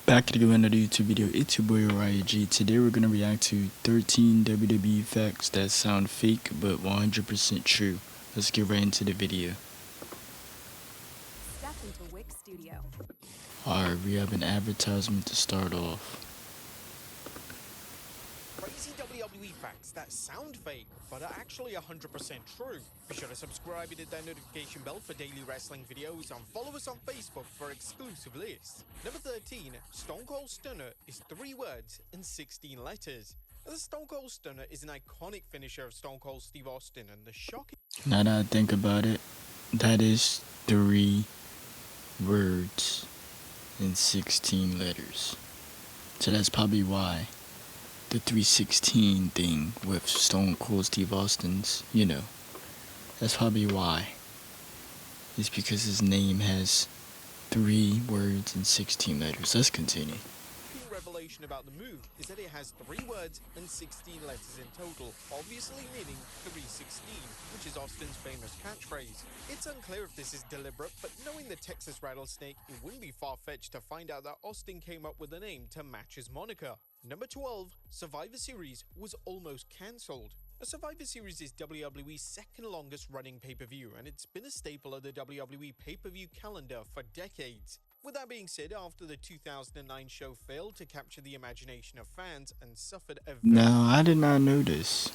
Back to another YouTube video. It's your boy G. Today we're gonna react to 13 WWE facts that sound fake but 100% true. Let's get right into the video. Step into Wick Studio. Alright, we have an advertisement to start off. Crazy WWE facts that sound fake but are actually 100% true. Be sure to subscribe and hit that notification bell for daily wrestling videos and follow us on Facebook for exclusive lists. Number 13, Stone Cold Stunner is 3 words and 16 letters. The Stone Cold Stunner is an iconic finisher of Stone Cold Steve Austin, and the shocking... Now that I think about it, that is 3 words and 16 letters. So that's probably why the 316 thing with Stone Cold Steve Austin's, that's probably why. It's because his name has 3 words and 16 letters. Let's continue. revelation about the move is that it has 3 words and 16 letters in total, obviously meaning 316, which is Austin's famous catchphrase. It's unclear if this is deliberate, but knowing the Texas Rattlesnake, it wouldn't be far-fetched to find out that Austin came up with a name to match his moniker. Number 12, Survivor Series was almost cancelled. A Survivor Series is WWE's second longest running pay-per-view, and it's been a staple of the WWE pay-per-view calendar for decades. With that being said, after the 2009 show failed to capture the imagination of fans and suffered a Now, I did not know this,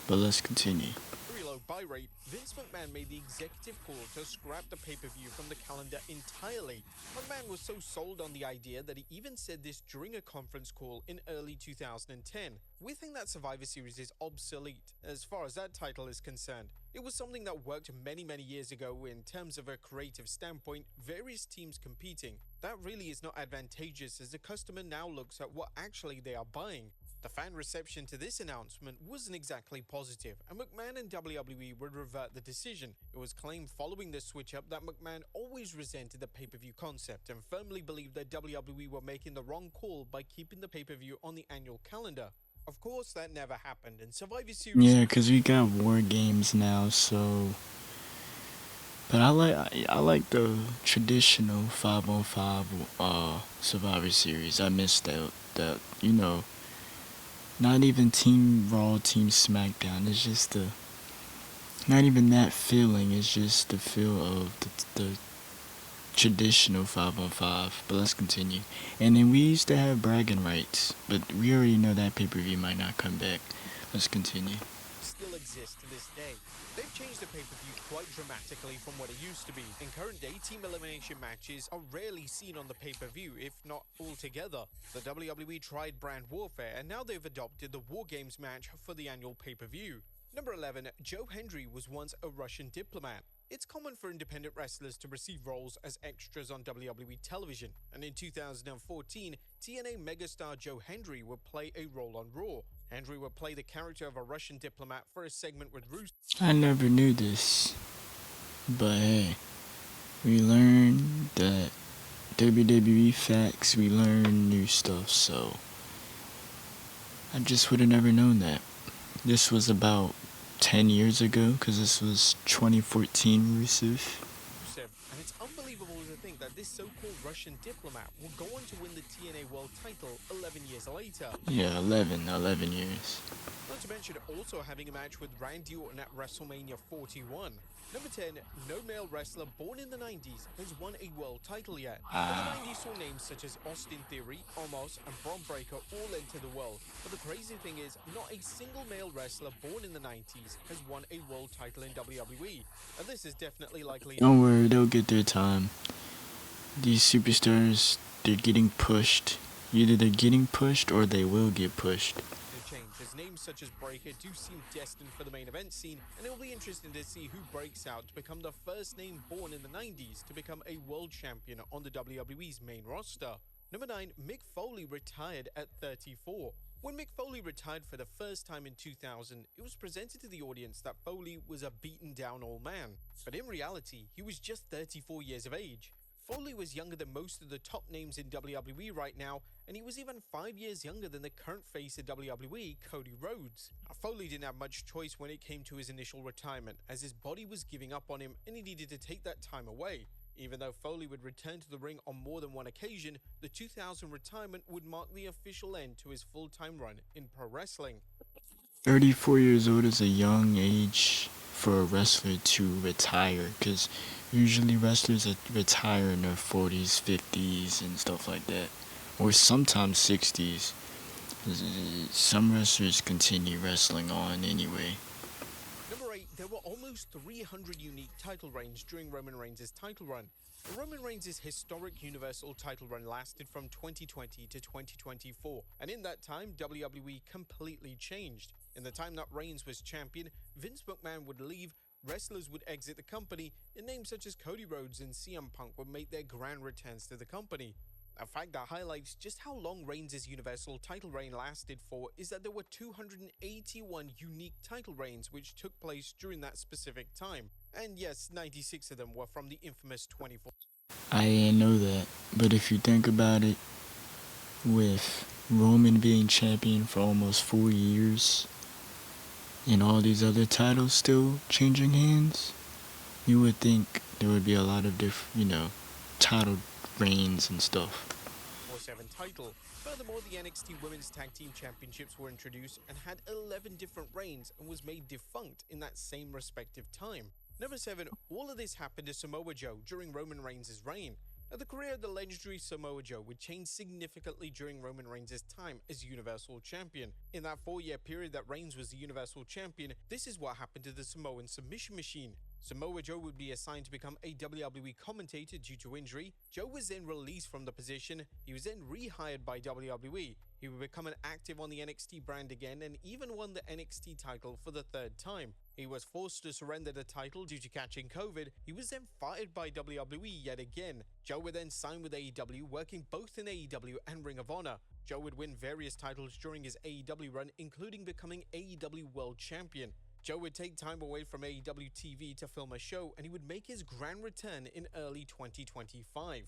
but let's continue. very low buy rate, Vince McMahon made the executive call to scrap the pay-per-view from the calendar entirely. McMahon was so sold on the idea that he even said this during a conference call in early 2010. We think that Survivor Series is obsolete as far as that title is concerned. It was something that worked many years ago in terms of a creative standpoint, various teams competing. That really is not advantageous as the customer now looks at what actually they are buying. The fan reception to this announcement wasn't exactly positive, and McMahon and WWE would revert the decision. It was claimed following the switch-up that McMahon always resented the pay-per-view concept and firmly believed that WWE were making the wrong call by keeping the pay-per-view on the annual calendar. Of course, that never happened, and Survivor Series... Yeah, because we got War Games now, so... But I like the traditional 5-on-5 Survivor Series. I miss that, not even Team Raw, Team SmackDown. It's just not even that feeling. It's just the feel of the traditional 5-on-5. But let's continue. And then we used to have bragging rights, but we already know that pay-per-view might not come back. Let's continue. Still exist to this day. They've changed the pay-per-view quite dramatically from what it used to be. In current day, team elimination matches are rarely seen on the pay-per-view, if not altogether. The WWE tried brand warfare, and now they've adopted the War Games match for the annual pay-per-view. Number 11, Joe Hendry was once a Russian diplomat. It's common for independent wrestlers to receive roles as extras on WWE television, and in 2014, TNA megastar Joe Hendry would play a role on Raw. Hendry would play the character of a Russian diplomat for a segment with Russo. I never knew this, but hey, we learned that WWE facts, we learn new stuff, so I just would have never known that. This was about 10 years ago, because this was 2014, Rusev. And it's unbelievable to think that this so-called Russian diplomat will go on to win the TNA World title 11 years later. Yeah, 11 years. Not to mention also having a match with Randy Orton at WrestleMania 41. Number 10, no male wrestler born in the 90s has won a world title yet. In the 90s saw names such as Austin Theory, Omos, and Bron Breakker all enter the world. But the crazy thing is, not a single male wrestler born in the 90s has won a world title in WWE. And this is definitely likely... Don't worry, they'll get their time. These superstars, they're getting pushed. Either they're getting pushed or they will get pushed. change, as names such as Breakker do seem destined for the main event scene, and it will be interesting to see who breaks out to become the first name born in the 90s to become a world champion on the WWE's main roster. Number 9, Mick Foley retired at 34. When Mick Foley retired for the first time in 2000, it was presented to the audience that Foley was a beaten down old man. But in reality, he was just 34 years of age. Foley was younger than most of the top names in WWE right now, and he was even 5 years younger than the current face of WWE, Cody Rhodes. Foley didn't have much choice when it came to his initial retirement, as his body was giving up on him and he needed to take that time away. Even though Foley would return to the ring on more than one occasion, the 2000 retirement would mark the official end to his full-time run in pro wrestling. 34 years old is a young age for a wrestler to retire, because usually wrestlers retire in their 40s, 50s, and stuff like that, or sometimes 60s. Some wrestlers continue wrestling on anyway. Number 8, there were almost 300 unique title reigns during Roman Reigns' title run. Roman Reigns' historic Universal title run lasted from 2020 to 2024, and in that time, WWE completely changed. In the time that Reigns was champion, Vince McMahon would leave, wrestlers would exit the company, and names such as Cody Rhodes and CM Punk would make their grand returns to the company. A fact that highlights just how long Reigns' Universal title reign lasted for is that there were 281 unique title reigns which took place during that specific time. And yes, 96 of them were from the infamous 24. I didn't know that, but if you think about it, with Roman being champion for almost 4 years and all these other titles still changing hands, you would think there would be a lot of different, title reigns and stuff. 7 title. Furthermore, the NXT Women's Tag Team Championships were introduced and had 11 different reigns and was made defunct in that same respective time. Number 7, all of this happened to Samoa Joe during Roman Reigns' reign. Now, the career of the legendary Samoa Joe would change significantly during Roman Reigns' time as Universal Champion. In that 4-year period that Reigns was the Universal Champion, this is what happened to the Samoan Submission Machine. Samoa Joe would be assigned to become a WWE commentator due to injury. Joe was then released from the position. He was then rehired by WWE. He would become an active on the NXT brand again and even won the NXT title for the 3rd time. He was forced to surrender the title due to catching COVID. He was then fired by WWE yet again. Joe would then sign with AEW, working both in AEW and Ring of Honor. Joe would win various titles during his AEW run, including becoming AEW World Champion. Joe would take time away from AEW TV to film a show, and he would make his grand return in early 2025.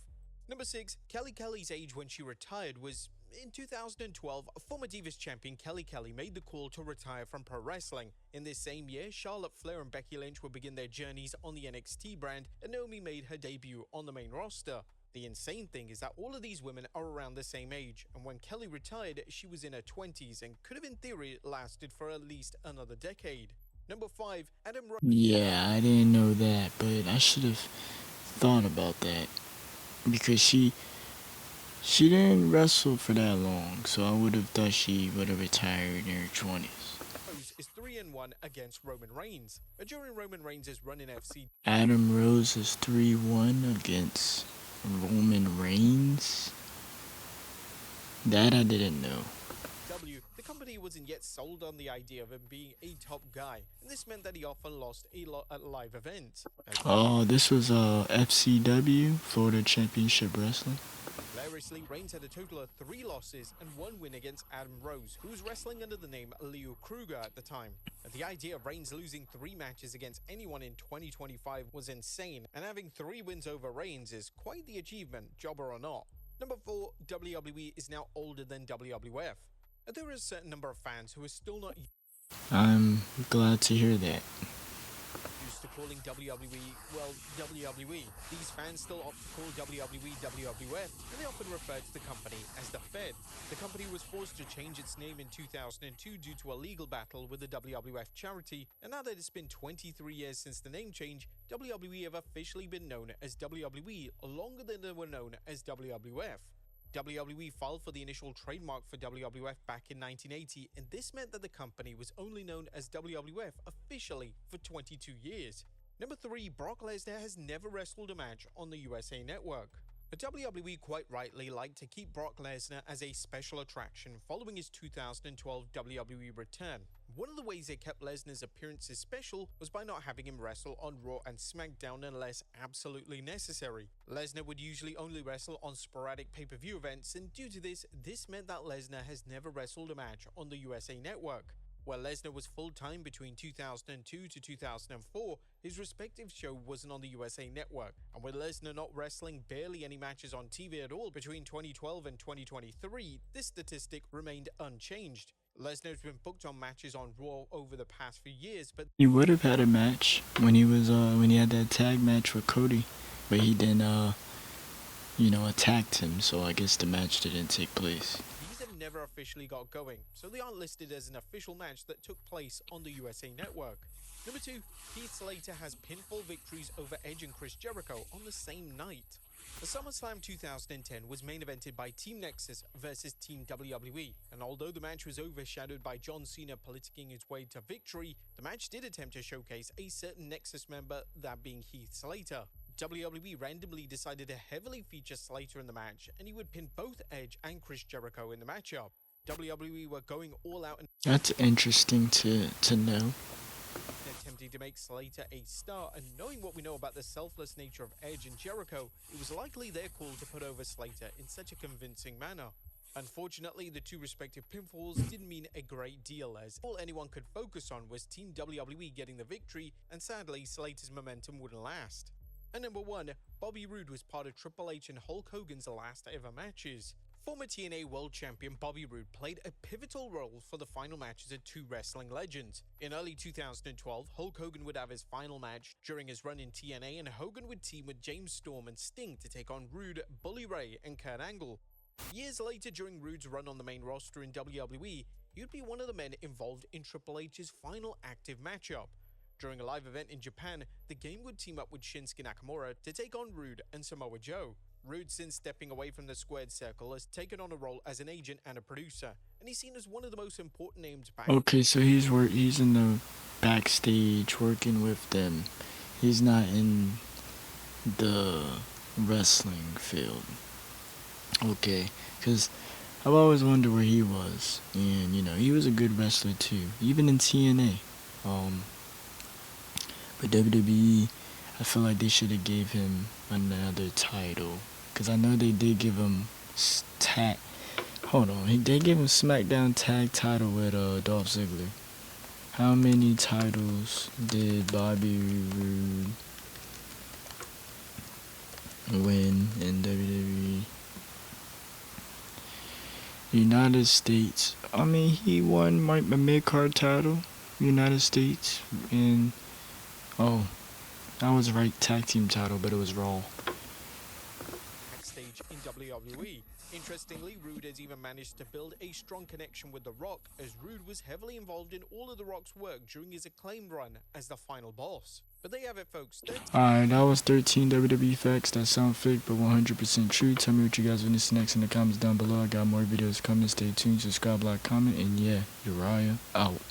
Number 6, Kelly Kelly's age when she retired was in 2012. Former Divas champion Kelly Kelly made the call to retire from pro wrestling. In this same year, Charlotte Flair and Becky Lynch would begin their journeys on the NXT brand, and Naomi made her debut on the main roster. The insane thing is that all of these women are around the same age, and when Kelly retired, she was in her 20s and could have in theory lasted for at least another decade. Number 5, Adam Rose. Yeah, I didn't know that, but I should have thought about that, because she didn't wrestle for that long, so I would have thought she would have retired in her 20s. Is 3-1 against Roman Reigns. During Roman Reigns' run in FC, Adam Rose is 3-1 against Roman Reigns? That I didn't know. the company wasn't yet sold on the idea of him being a top guy, and this meant that he often lost a lot at live events. Oh, this was FCW, Florida Championship Wrestling. Hilariously, Reigns had a total of 3 losses and 1 win against Adam Rose, who was wrestling under the name Leo Kruger at the time. The idea of Reigns losing 3 matches against anyone in 2025 was insane, and having 3 wins over Reigns is quite the achievement, jobber or not. Number 4, WWE is now older than WWF. There is a certain number of fans who are still not I'm glad to hear that. used to calling WWE, well, WWE. These fans still opt to call WWE WWF, and they often refer to the company as the Fed. The company was forced to change its name in 2002 due to a legal battle with the WWF charity, and now that it's been 23 years since the name change, WWE have officially been known as WWE longer than they were known as WWF. WWE filed for the initial trademark for WWF back in 1980, and this meant that the company was only known as WWF officially for 22 years. Number 3, Brock Lesnar has never wrestled a match on the USA Network. The WWE quite rightly liked to keep Brock Lesnar as a special attraction following his 2012 WWE return. One of the ways they kept Lesnar's appearances special was by not having him wrestle on Raw and SmackDown unless absolutely necessary. Lesnar would usually only wrestle on sporadic pay-per-view events, and due to this, meant that Lesnar has never wrestled a match on the USA Network. While Lesnar was full-time between 2002 to 2004, his respective show wasn't on the USA Network, and with Lesnar not wrestling barely any matches on TV at all between 2012 and 2023, this statistic remained unchanged. Lesnar's been booked on matches on Raw over the past few years, but He would have had a match when he had that tag match with Cody, but he didn't attacked him. So I guess the match didn't take place. these have never officially got going, so they aren't listed as an official match that took place on the USA Network. Number 2, Heath Slater has pinfall victories over Edge and Chris Jericho on the same night. The SummerSlam 2010 was main evented by Team Nexus versus Team WWE, and although the match was overshadowed by John Cena politicking his way to victory, the match did attempt to showcase a certain Nexus member, that being Heath Slater. WWE randomly decided to heavily feature Slater in the match, and he would pin both Edge and Chris Jericho in the matchup. WWE were going all out and That's interesting to know. attempting to make Slater a star, and knowing what we know about the selfless nature of Edge and Jericho, it was likely their call to put over Slater in such a convincing manner. Unfortunately, the two respective pinfalls didn't mean a great deal, as all anyone could focus on was Team WWE getting the victory, and sadly, Slater's momentum wouldn't last. And number 1, Bobby Roode was part of Triple H and Hulk Hogan's last ever matches. Former TNA World Champion Bobby Roode played a pivotal role for the final matches of two wrestling legends. In early 2012, Hulk Hogan would have his final match during his run in TNA, and Hogan would team with James Storm and Sting to take on Roode, Bully Ray, and Kurt Angle. Years later, during Roode's run on the main roster in WWE, he would be one of the men involved in Triple H's final active matchup. During a live event in Japan, the Game would team up with Shinsuke Nakamura to take on Roode and Samoa Joe. Roode, since stepping away from the squared circle, has taken on a role as an agent and a producer, and he's seen as one of the most important names back. Okay, so he's in the backstage working with them. He's not in the wrestling field. Okay, because I've always wondered where he was, and he was a good wrestler too, even in TNA. But WWE, I feel like they should have gave him another title, because I know they did give him tag. Hold on, they gave him SmackDown tag title with Dolph Ziggler. How many titles did Bobby Roode win in WWE? United States. I mean, he won a mid-card title, United States, and I was right, tag team title, but it was Raw. Backstage in WWE. Interestingly, Roode has even managed to build a strong connection with The Rock, as Roode was heavily involved in all of The Rock's work during his acclaimed run as the final boss. But there you have it, folks. Alright, that was 13 WWE facts that sound fake but 100% true. Tell me what you guys want to see next in the comments down below. I got more videos coming. Stay tuned, subscribe, like, comment, and yeah, Uriah out.